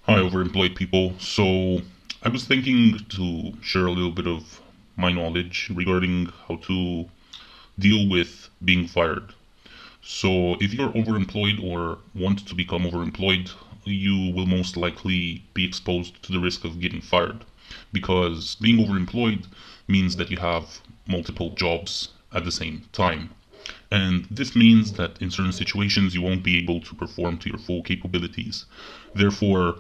Hi, overemployed people. So, I was thinking to share a little bit of my knowledge regarding how to deal with being fired. So, if you're overemployed or want to become overemployed, you will most likely be exposed to the risk of getting fired. Because being overemployed means that you have multiple jobs at the same time. And this means that in certain situations you won't be able to perform to your full capabilities. Therefore,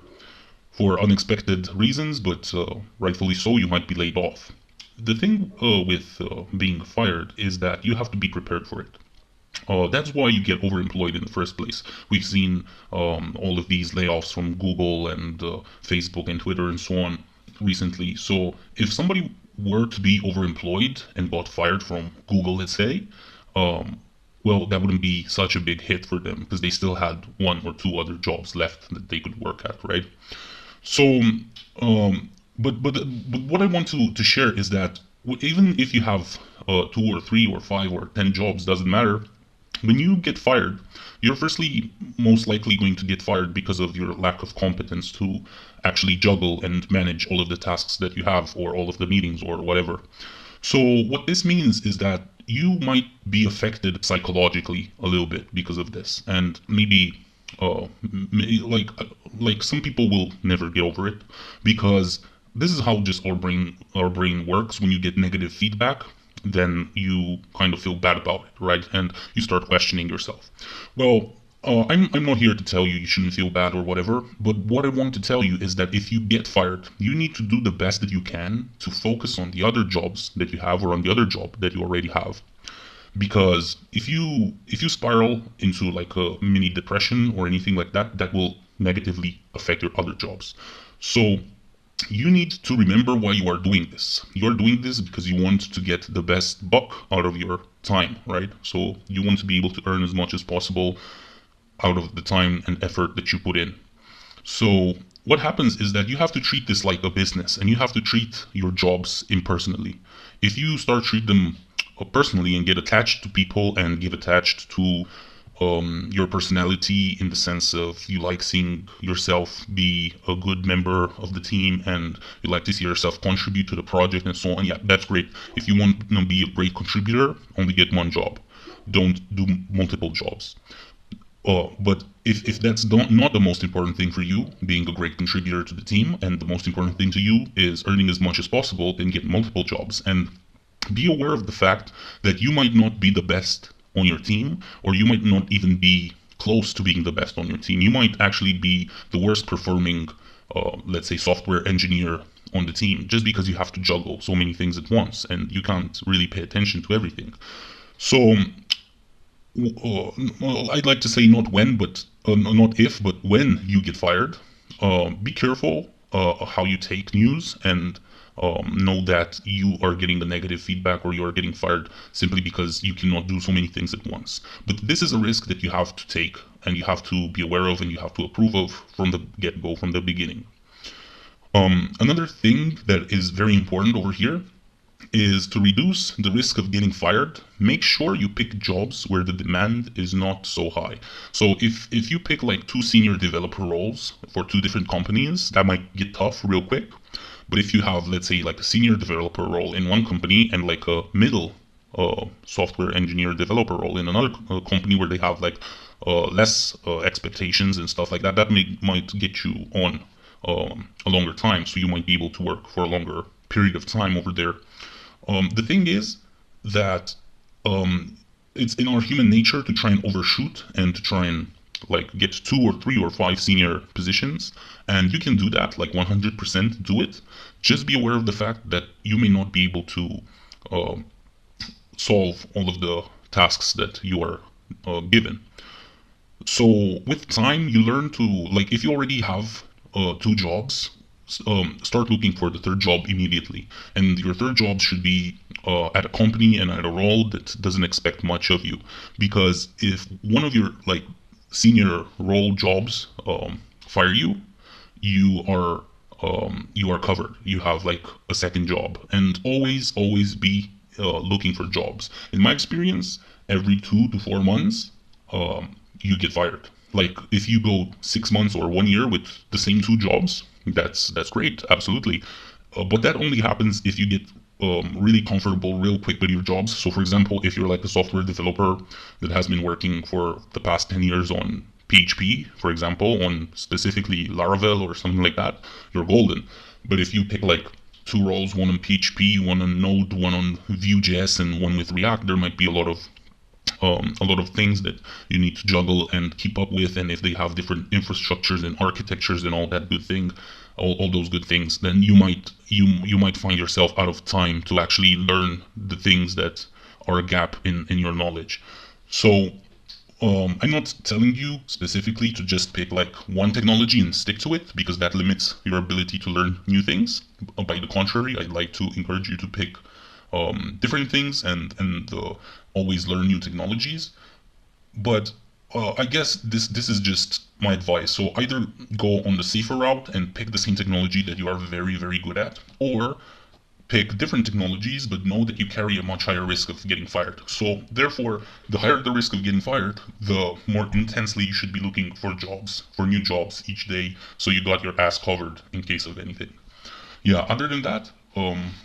for unexpected reasons, but rightfully so, you might be laid off. The thing with being fired is that you have to be prepared for it. That's why you get overemployed in the first place. We've seen all of these layoffs from Google and Facebook and Twitter and so on recently. So if somebody were to be overemployed and got fired from Google, let's say, um, well, that wouldn't be such a big hit for them because they still had one or two other jobs left that they could work at, right? So, um, but what I want to share is that even if you have two or three or five or 10 jobs, doesn't matter. When you get fired, you're firstly most likely going to get fired because of your lack of competence to actually juggle and manage all of the tasks that you have, or all of the meetings, or whatever. So what this means is that you might be affected psychologically a little bit because of this, and maybe uh, like some people will never get over it because this is how just our brain works. When you get negative feedback, then you kind of feel bad about it, right? And you start questioning yourself. Well, I'm not here to tell you shouldn't feel bad or whatever, but what I want to tell you is that if you get fired, you need to do the best that you can to focus on the other jobs that you have, or on the other job that you already have. Because if you spiral into like a mini depression or anything like that, that will negatively affect your other jobs. So you need to remember why you are doing this. You are doing this because you want to get the best buck out of your time, right? So you want to be able to earn as much as possible out of the time and effort that you put in. So what happens is that you have to treat this like a business, and you have to treat your jobs impersonally. If you start treat them personally and get attached to people and get attached to your personality, in the sense of you like seeing yourself be a good member of the team and you like to see yourself contribute to the project and so on, yeah, that's great. If you want to be a great contributor, only get one job. Don't do multiple jobs. But if that's not the most important thing for you, being a great contributor to the team, and the most important thing to you is earning as much as possible, then get multiple jobs. And be aware of the fact that you might not be the best on your team, or you might not even be close to being the best on your team. You might actually be the worst performing, let's say, software engineer on the team, just because you have to juggle so many things at once and you can't really pay attention to everything. So I'd like to say not when, but not if, but when you get fired, be careful how you take news, and know that you are getting the negative feedback, or you are getting fired simply because you cannot do so many things at once. But this is a risk that you have to take, and you have to be aware of, and you have to approve of from the get-go, from the beginning. Another thing that is very important over here is to reduce the risk of getting fired. Make sure you pick jobs where the demand is not so high. So if you pick like two senior developer roles for two different companies, that might get tough real quick. But if you have, let's say, like a senior developer role in one company and like a middle software engineer developer role in another company where they have like less expectations and stuff like that, that might get you on a longer time. So you might be able to work for a longer period of time over there. The thing is that it's in our human nature to try and overshoot and to try and like get two or three or five senior positions, and you can do that, like 100% do it. Just be aware of the fact that you may not be able to uh, solve all of the tasks that you are given. So with time, you learn to, like, if you already have two jobs, start looking for the third job immediately. And your third job should be at a company and at a role that doesn't expect much of you. Because if one of your like senior role jobs fire you, you are covered. You have like a second job, and always be looking for jobs. In my experience, every 2 to 4 months, you get fired. Like if you go 6 months or 1 year with the same two jobs, that's great, absolutely. But that only happens if you get really comfortable real quick with your jobs. So for example, if you're like a software developer that has been working for the past 10 years on PHP, for example, on specifically Laravel or something like that, you're golden. But if you pick like two roles, one on PHP, one on Node, one on Vue.js, and one with React, there might be a lot of things that you need to juggle and keep up with. And if they have different infrastructures and architectures and all that good thing, all those good things, then you might find yourself out of time to actually learn the things that are a gap in your knowledge. So I'm not telling you specifically to just pick like one technology and stick to it, because that limits your ability to learn new things. By the contrary, I'd like to encourage you to pick different things and always learn new technologies. But I guess this is just my advice. So either go on the safer route and pick the same technology that you are very, very good at, or pick different technologies but know that you carry a much higher risk of getting fired. So therefore, the higher the risk of getting fired, the more intensely you should be looking for jobs, for new jobs each day, so you got your ass covered in case of anything. Yeah, other than that,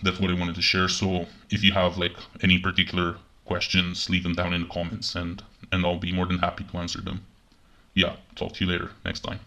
that's what I wanted to share. So if you have like any particular questions, leave them down in the comments, and I'll be more than happy to answer them. Yeah, talk to you later next time.